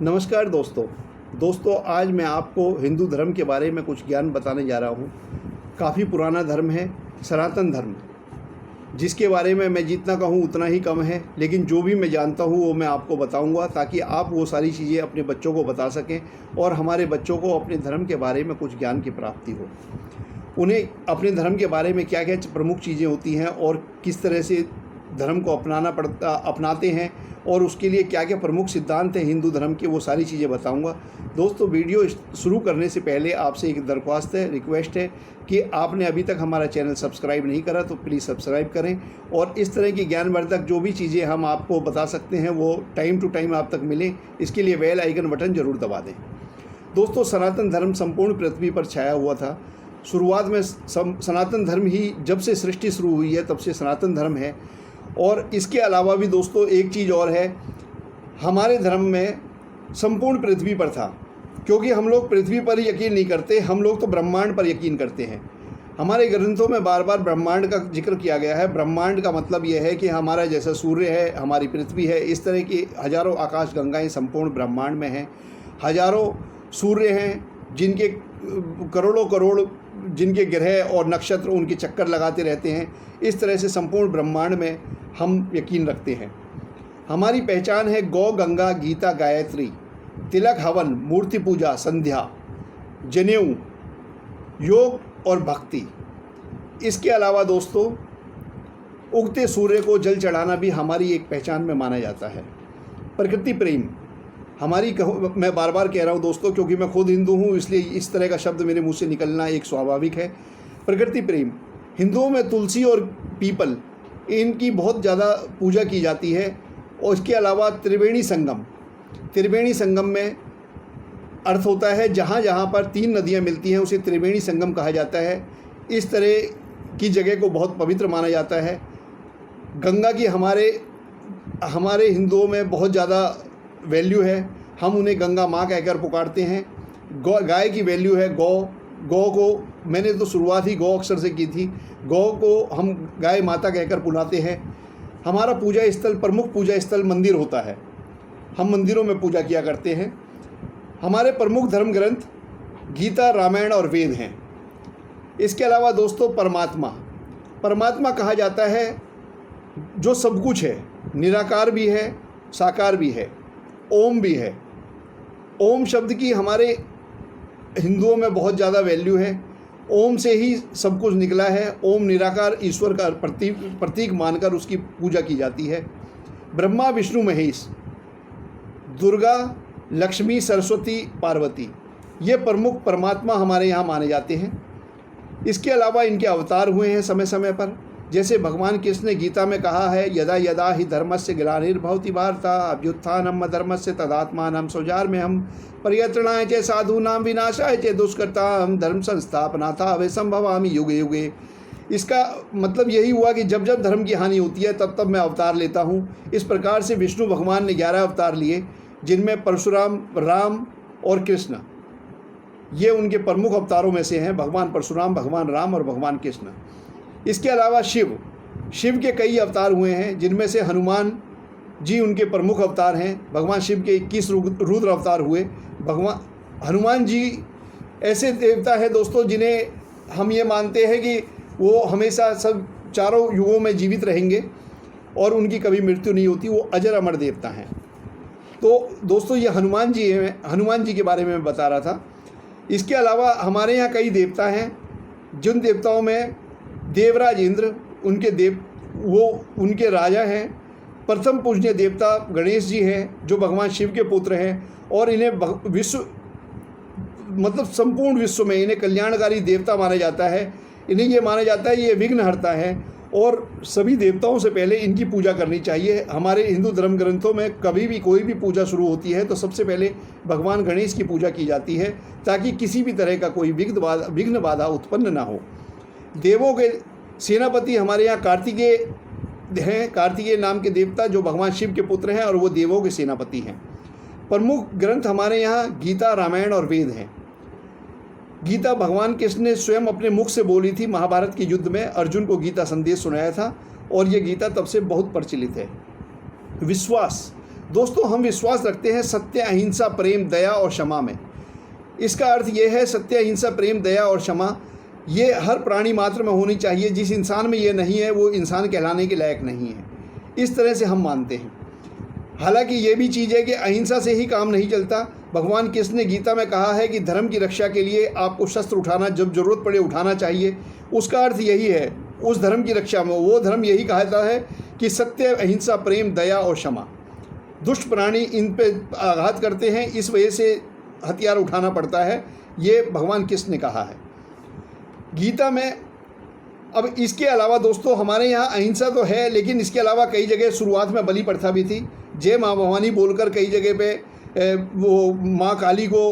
नमस्कार दोस्तों आज मैं आपको हिंदू धर्म के बारे में कुछ ज्ञान बताने जा रहा हूँ। काफ़ी पुराना धर्म है सनातन धर्म, जिसके बारे में मैं जितना कहूँ उतना ही कम है, लेकिन जो भी मैं जानता हूँ वो मैं आपको बताऊँगा ताकि आप वो सारी चीज़ें अपने बच्चों को बता सकें और हमारे बच्चों को अपने धर्म के बारे में कुछ ज्ञान की प्राप्ति हो। उन्हें अपने धर्म के बारे में क्या क्या प्रमुख चीज़ें होती हैं और किस तरह से धर्म को अपनाते हैं और उसके लिए क्या क्या प्रमुख सिद्धांत हैं हिंदू धर्म के, वो सारी चीज़ें बताऊंगा। दोस्तों, वीडियो शुरू करने से पहले आपसे एक दरख्वास्त है, रिक्वेस्ट है कि आपने अभी तक हमारा चैनल सब्सक्राइब नहीं करा तो प्लीज़ सब्सक्राइब करें और इस तरह की ज्ञानवर्धक जो भी चीज़ें हम आपको बता सकते हैं वो टाइम टू टाइम आप तक मिले, इसके लिए बेल आइकन बटन ज़रूर दबा दें। दोस्तों, सनातन धर्म संपूर्ण पृथ्वी पर छाया हुआ था। शुरुआत में सनातन धर्म ही जब से सृष्टि शुरू हुई है तब से सनातन धर्म है। और इसके अलावा भी दोस्तों एक चीज़ और है, हमारे धर्म में संपूर्ण पृथ्वी पर था, क्योंकि हम लोग पृथ्वी पर यकीन नहीं करते, हम लोग तो ब्रह्मांड पर यकीन करते हैं। हमारे ग्रंथों में बार बार ब्रह्मांड का जिक्र किया गया है। ब्रह्मांड का मतलब यह है कि हमारा जैसा सूर्य है, हमारी पृथ्वी है, इस तरह की हजारों आकाश गंगाएं संपूर्ण ब्रह्मांड में हैं। हजारों सूर्य हैं जिनके करोड़ों करोड़ जिनके ग्रह और नक्षत्र उनके चक्कर लगाते रहते हैं। इस तरह से संपूर्ण ब्रह्मांड में हम यकीन रखते हैं। हमारी पहचान है गौ, गंगा, गीता, गायत्री, तिलक, हवन, मूर्ति पूजा, संध्या, जनेऊ, योग और भक्ति। इसके अलावा दोस्तों उगते सूर्य को जल चढ़ाना भी हमारी एक पहचान में माना जाता है। प्रकृति प्रेम हमारी मैं बार बार कह रहा हूँ दोस्तों, क्योंकि मैं खुद हिंदू हूँ इसलिए इस तरह का शब्द मेरे मुंह से निकलना एक स्वाभाविक है। प्रकृति प्रेम, हिंदुओं में तुलसी और पीपल इनकी बहुत ज़्यादा पूजा की जाती है। और इसके अलावा त्रिवेणी संगम में अर्थ होता है जहाँ जहाँ पर तीन नदियाँ मिलती हैं उसे त्रिवेणी संगम कहा जाता है। इस तरह की जगह को बहुत पवित्र माना जाता है। गंगा की हमारे हिंदुओं में बहुत ज़्यादा वैल्यू है, हम उन्हें गंगा माँ कहकर पुकारते हैं। गाय की वैल्यू है गौ को मैंने तो शुरुआत ही गौ अक्षर से की थी। गौ को हम गाय माता कहकर बुलाते हैं। हमारा पूजा स्थल, प्रमुख पूजा स्थल मंदिर होता है, हम मंदिरों में पूजा किया करते हैं। हमारे प्रमुख धर्म ग्रंथ गीता, रामायण और वेद हैं। इसके अलावा दोस्तों परमात्मा कहा जाता है जो सब कुछ है, निराकार भी है, साकार भी है, ओम भी है। ओम शब्द की हमारे हिंदुओं में बहुत ज़्यादा वैल्यू है। ओम से ही सब कुछ निकला है। ओम निराकार ईश्वर का प्रतीक मानकर उसकी पूजा की जाती है। ब्रह्मा, विष्णु, महेश, दुर्गा, लक्ष्मी, सरस्वती, पार्वती, ये प्रमुख परमात्मा हमारे यहाँ माने जाते हैं। इसके अलावा इनके अवतार हुए हैं समय समय पर, जैसे भगवान कृष्ण ने गीता में कहा है यदा यदा ही धर्मस्य ग्लानिर्भवति भारत अभ्युत्थानम अधर्मस्य तदात्मानं सृजाम्यहम् परित्रणाय च साधूनां विनाशाय च दुष्कृतां धर्म संस्थापनार्थाय संभवामि युगे युगे। इसका मतलब यही हुआ कि जब जब धर्म की हानि होती है तब तब मैं अवतार लेता हूँ। इस प्रकार से विष्णु भगवान ने 11 अवतार लिए, जिनमें परशुराम, राम और कृष्ण ये उनके प्रमुख अवतारों में से हैं। भगवान परशुराम, भगवान राम और भगवान कृष्ण। इसके अलावा शिव के कई अवतार हुए हैं, जिनमें से हनुमान जी उनके प्रमुख अवतार हैं। भगवान शिव के 21 रुद्र अवतार हुए। भगवान हनुमान जी ऐसे देवता हैं दोस्तों जिन्हें हम ये मानते हैं कि वो हमेशा सब चारों युगों में जीवित रहेंगे और उनकी कभी मृत्यु नहीं होती, वो अजर अमर देवता हैं। तो दोस्तों ये हनुमान जी के बारे में मैं बता रहा था। इसके अलावा हमारे यहाँ कई देवता हैं, जिन देवताओं में देवराज इंद्र उनके राजा हैं। प्रथम पूजनीय देवता गणेश जी हैं जो भगवान शिव के पुत्र हैं और इन्हें संपूर्ण विश्व में इन्हें कल्याणकारी देवता माना जाता है। इन्हें ये माना जाता है ये विघ्नहर्ता है और सभी देवताओं से पहले इनकी पूजा करनी चाहिए। हमारे हिंदू धर्म ग्रंथों में कभी भी कोई भी पूजा शुरू होती है तो सबसे पहले भगवान गणेश की पूजा की जाती है ताकि किसी भी तरह का कोई विघ्न बाधा उत्पन्न ना हो। देवों के सेनापति हमारे यहाँ कार्तिकेय हैं, कार्तिकेय नाम के देवता जो भगवान शिव के पुत्र हैं और वो देवों के सेनापति हैं। प्रमुख ग्रंथ हमारे यहाँ गीता, रामायण और वेद हैं। गीता भगवान कृष्ण ने स्वयं अपने मुख से बोली थी। महाभारत के युद्ध में अर्जुन को गीता संदेश सुनाया था और ये गीता तब से बहुत प्रचलित है। विश्वास दोस्तों, हम विश्वास रखते हैं सत्य, अहिंसा, प्रेम, दया और क्षमा में। इसका अर्थ ये है, सत्य, अहिंसा, प्रेम, दया और क्षमा ये हर प्राणी मात्र में होनी चाहिए। जिस इंसान में ये नहीं है वो इंसान कहलाने के लायक नहीं है, इस तरह से हम मानते हैं। हालांकि ये भी चीज़ है कि अहिंसा से ही काम नहीं चलता। भगवान कृष्ण ने गीता में कहा है कि धर्म की रक्षा के लिए आपको शस्त्र उठाना, जब ज़रूरत पड़े उठाना चाहिए। उसका अर्थ यही है, उस धर्म की रक्षा में वो धर्म यही कहता है कि सत्य, अहिंसा, प्रेम, दया और क्षमा। दुष्ट प्राणी इन पे आघात करते हैं, इस वजह से हथियार उठाना पड़ता है, ये भगवान कृष्ण ने कहा है गीता में। अब इसके अलावा दोस्तों, हमारे यहाँ अहिंसा तो है, लेकिन इसके अलावा कई जगह शुरुआत में बलि प्रथा भी थी। जय माँ भवानी बोलकर कई जगह पे वो माँ काली को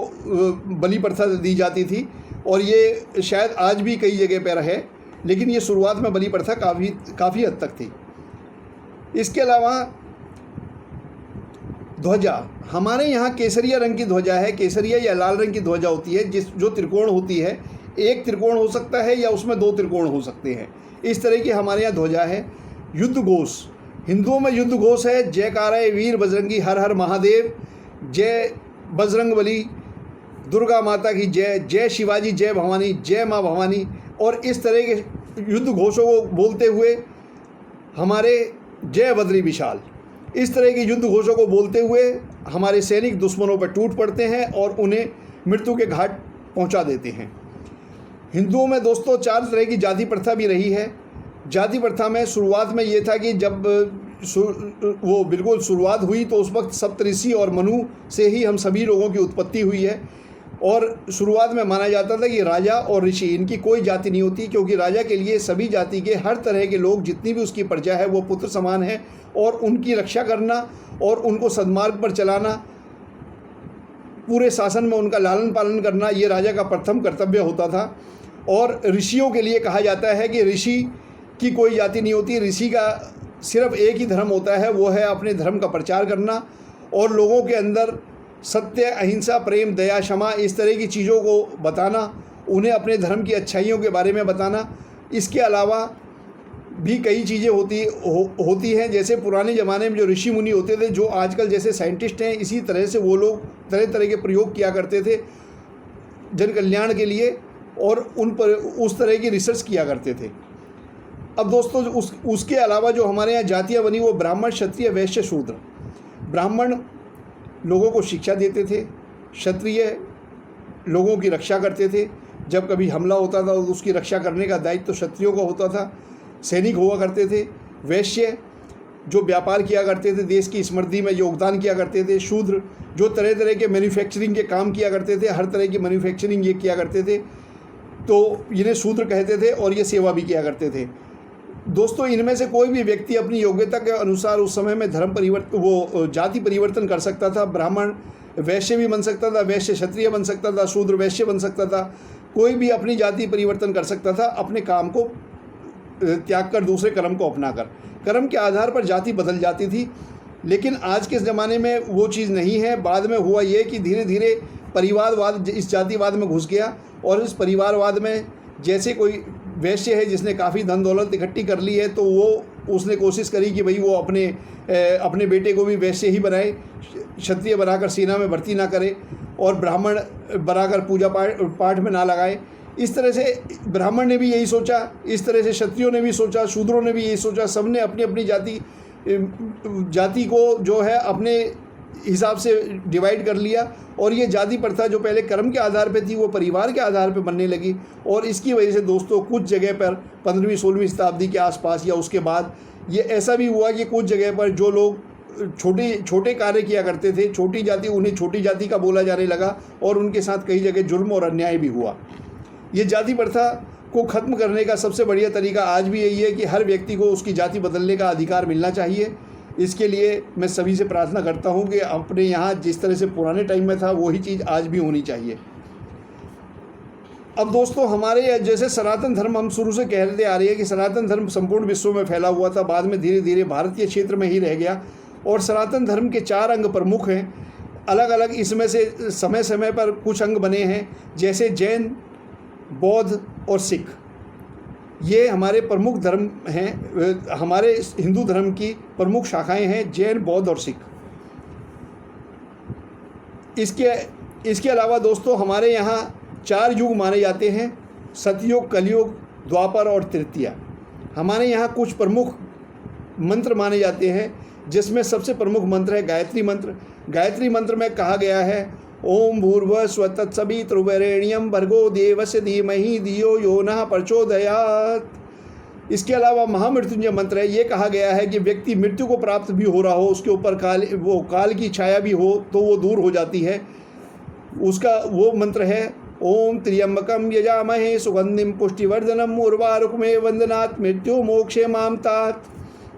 बलि प्रथा दी जाती थी, और ये शायद आज भी कई जगह पर है, लेकिन ये शुरुआत में बलि प्रथा काफ़ी हद तक थी। इसके अलावा ध्वजा, हमारे यहाँ केसरिया रंग की ध्वजा है। केसरिया या लाल रंग की ध्वजा होती है, जो त्रिकोण होती है। एक त्रिकोण हो सकता है या उसमें दो त्रिकोण हो सकते हैं। इस तरह की हमारे यहाँ ध्वजा है। युद्ध घोष, हिंदुओं में युद्ध घोष है, जयकाराय वीर बजरंगी, हर हर महादेव, जय बजरंगबली, दुर्गा माता की जय, जय शिवाजी, जय भवानी, जय माँ भवानी। और इस तरह के युद्ध घोषों को बोलते हुए हमारे जय बद्री विशाल, इस तरह के युद्ध घोषों को बोलते हुए हमारे सैनिक दुश्मनों पर टूट पड़ते हैं और उन्हें मृत्यु के घाट पहुंचा देते हैं। हिंदुओं में दोस्तों 4 तरह की जाति प्रथा भी रही है। जाति प्रथा में शुरुआत में ये था कि जब वो बिल्कुल शुरुआत हुई तो उस वक्त सप्तऋषि और मनु से ही हम सभी लोगों की उत्पत्ति हुई है। और शुरुआत में माना जाता था कि राजा और ऋषि, इनकी कोई जाति नहीं होती, क्योंकि राजा के लिए सभी जाति के हर तरह के लोग, जितनी भी उसकी प्रजा है, वो पुत्र समान है, और उनकी रक्षा करना और उनको सद्मार्ग पर चलाना, पूरे शासन में उनका लालन पालन करना, ये राजा का प्रथम कर्तव्य होता था। और ऋषियों के लिए कहा जाता है कि ऋषि की कोई जाति नहीं होती, ऋषि का सिर्फ एक ही धर्म होता है, वो है अपने धर्म का प्रचार करना और लोगों के अंदर सत्य, अहिंसा, प्रेम, दया, क्षमा, इस तरह की चीज़ों को बताना, उन्हें अपने धर्म की अच्छाइयों के बारे में बताना। इसके अलावा भी कई चीज़ें होती हैं, जैसे पुराने ज़माने में जो ऋषि मुनि होते थे, जो आजकल जैसे साइंटिस्ट हैं, इसी तरह से वो लोग तरह तरह के प्रयोग किया करते थे जन कल्याण के लिए, और उन पर उस तरह की रिसर्च किया करते थे। अब दोस्तों, उसके अलावा जो हमारे यहाँ जातियाँ बनी, वो ब्राह्मण, क्षत्रिय, वैश्य, शूद्र। ब्राह्मण लोगों को शिक्षा देते थे, क्षत्रिय लोगों की रक्षा करते थे, जब कभी हमला होता था तो उसकी रक्षा करने का दायित्व तो क्षत्रियों का होता था, सैनिक हुआ करते थे। वैश्य जो व्यापार किया करते थे, देश की समृद्धि में योगदान किया करते थे। शूद्र जो तरह तरह के मैन्युफैक्चरिंग के काम किया करते थे, हर तरह की मैन्युफैक्चरिंग ये किया करते थे, तो इन्हें शूद्र कहते थे, और ये सेवा भी किया करते थे। दोस्तों, इनमें से कोई भी व्यक्ति अपनी योग्यता के अनुसार उस समय में जाति परिवर्तन कर सकता था। ब्राह्मण वैश्य भी बन सकता था, वैश्य क्षत्रिय बन सकता था, शूद्र वैश्य बन सकता था। कोई भी अपनी जाति परिवर्तन कर सकता था, अपने काम को त्याग कर, दूसरे कर्म को अपनाकर। कर्म के आधार पर जाति बदल जाती थी, लेकिन आज के ज़माने में वो चीज़ नहीं है। बाद में हुआ ये कि धीरे धीरे परिवारवाद इस जातिवाद में घुस गया, और इस परिवारवाद में जैसे कोई वैश्य है जिसने काफ़ी धन दौलत इकट्ठी कर ली है, तो उसने कोशिश करी कि भाई वो अपने बेटे को भी वैश्य ही बनाए, क्षत्रिय बनाकर सेना में भर्ती ना करे, और ब्राह्मण बनाकर पूजा पाठ में ना लगाए। इस तरह से ब्राह्मण ने भी यही सोचा, इस तरह से क्षत्रियों ने भी सोचा, शूद्रों ने भी यही सोचा। सबने अपनी अपनी जाति को जो है अपने हिसाब से डिवाइड कर लिया, और ये जाति प्रथा जो पहले कर्म के आधार पे थी, वो परिवार के आधार पे बनने लगी। और इसकी वजह से दोस्तों कुछ जगह पर 15वीं-16वीं शताब्दी के आसपास या उसके बाद ये ऐसा भी हुआ कि कुछ जगह पर जो लोग छोटे कार्य किया करते थे, छोटी जाति, उन्हें छोटी जाति का बोला जाने लगा, और उनके साथ कई जगह जुर्म और अन्याय भी हुआ। ये जाति प्रथा को ख़त्म करने का सबसे बढ़िया तरीका आज भी यही है कि हर व्यक्ति को उसकी जाति बदलने का अधिकार मिलना चाहिए। इसके लिए मैं सभी से प्रार्थना करता हूं कि अपने यहाँ जिस तरह से पुराने टाइम में था, वही चीज़ आज भी होनी चाहिए। अब दोस्तों, हमारे जैसे सनातन धर्म हम शुरू से कहते आ रहे हैं कि सनातन धर्म संपूर्ण विश्व में फैला हुआ था, बाद में धीरे धीरे भारतीय क्षेत्र में ही रह गया। और सनातन धर्म के 4 अंग प्रमुख हैं, अलग अलग। इसमें से समय समय पर कुछ अंग बने हैं, जैसे जैन, बौद्ध और सिख। ये हमारे प्रमुख धर्म हैं, हमारे हिंदू धर्म की प्रमुख शाखाएं हैं, जैन, बौद्ध और सिख। इसके अलावा दोस्तों हमारे यहाँ 4 युग माने जाते हैं, सतयुग, कलयुग, द्वापर और तृतीया। हमारे यहाँ कुछ प्रमुख मंत्र माने जाते हैं, जिसमें सबसे प्रमुख मंत्र है गायत्री मंत्र। गायत्री मंत्र में कहा गया है ओम भूर्भुवः स्वः तत्सवितुर्वरेण्यं भर्गो देवस्य धीमहि धियो यो नः प्रचोदयात्। इसके अलावा महामृत्युंजय मंत्र है। ये कहा गया है कि व्यक्ति मृत्यु को प्राप्त भी हो रहा हो, उसके ऊपर काल की छाया भी हो तो वो दूर हो जाती है। उसका वो मंत्र है ओम त्र्यंबकम यजामहे सुगंधिम पुष्टिवर्धनम उर्वारुकमे वंदनात् मृत्यु मोक्षे माम तात।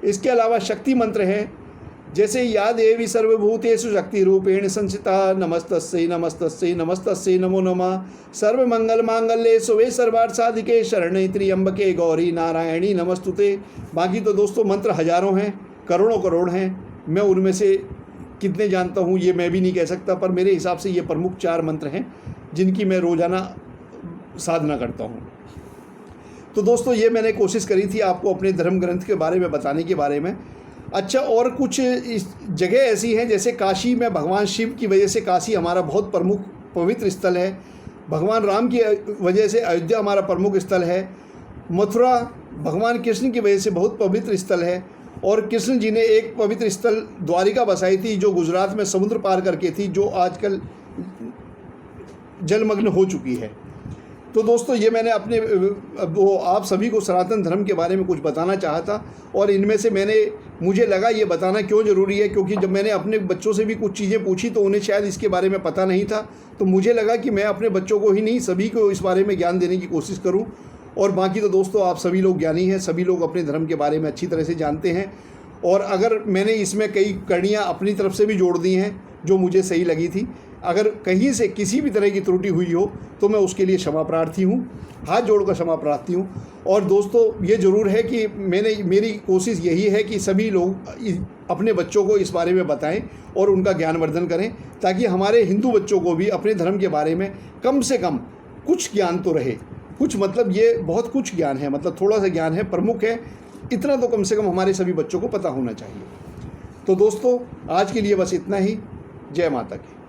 इसके अलावा शक्ति मंत्र है, जैसे या देवी सर्वभूतेषु शक्ति रूपेण संस्थिता नमस्तस्यै नमस्तस्यै नमस्तस्यै नमो नमः सर्वमंगल मांगल्ये शिवे सर्वार्थ साधिके शरण्ये त्र्यंबके गौरी नारायणी नमस्तुते। बाकी तो दोस्तों मंत्र हजारों हैं, करोड़ों करोड़ हैं। मैं उनमें से कितने जानता हूँ ये मैं भी नहीं कह सकता, पर मेरे हिसाब से ये प्रमुख 4 मंत्र हैं जिनकी मैं रोज़ाना साधना करता हूँ। तो दोस्तों ये मैंने कोशिश करी थी आपको अपने धर्म ग्रंथ के बारे में बताने के बारे में। अच्छा, और कुछ इस जगह ऐसी हैं, जैसे काशी में भगवान शिव की वजह से काशी हमारा बहुत प्रमुख पवित्र स्थल है। भगवान राम की वजह से अयोध्या हमारा प्रमुख स्थल है। मथुरा भगवान कृष्ण की वजह से बहुत पवित्र स्थल है। और कृष्ण जी ने एक पवित्र स्थल द्वारिका बसाई थी, जो गुजरात में समुद्र पार करके थी, जो आजकल जलमग्न हो चुकी है। तो दोस्तों ये मैंने अपने वो आप सभी को सनातन धर्म के बारे में कुछ बताना चाहा था, और इनमें से मुझे लगा ये बताना क्यों ज़रूरी है, क्योंकि जब मैंने अपने बच्चों से भी कुछ चीज़ें पूछी तो उन्हें शायद इसके बारे में पता नहीं था। तो मुझे लगा कि मैं अपने बच्चों को ही नहीं, सभी को इस बारे में ज्ञान देने की कोशिश करूं। और बाकी तो दोस्तों आप सभी लोग ज्ञानी हैं, सभी लोग अपने धर्म के बारे में अच्छी तरह से जानते हैं। और अगर मैंने इसमें कई कड़ियाँ अपनी तरफ से भी जोड़ दी हैं जो मुझे सही लगी थी, अगर कहीं से किसी भी तरह की त्रुटि हुई हो तो मैं उसके लिए क्षमा प्रार्थी हूँ, हाथ जोड़कर क्षमा प्रार्थी हूँ। और दोस्तों ये ज़रूर है कि मेरी कोशिश यही है कि सभी लोग अपने बच्चों को इस बारे में बताएं और उनका ज्ञानवर्धन करें, ताकि हमारे हिंदू बच्चों को भी अपने धर्म के बारे में कम से कम कुछ ज्ञान तो रहे। कुछ मतलब ये बहुत कुछ ज्ञान है, मतलब थोड़ा सा ज्ञान है, प्रमुख है, इतना तो कम से कम हमारे सभी बच्चों को पता होना चाहिए। तो दोस्तों आज के लिए बस इतना ही। जय माता की।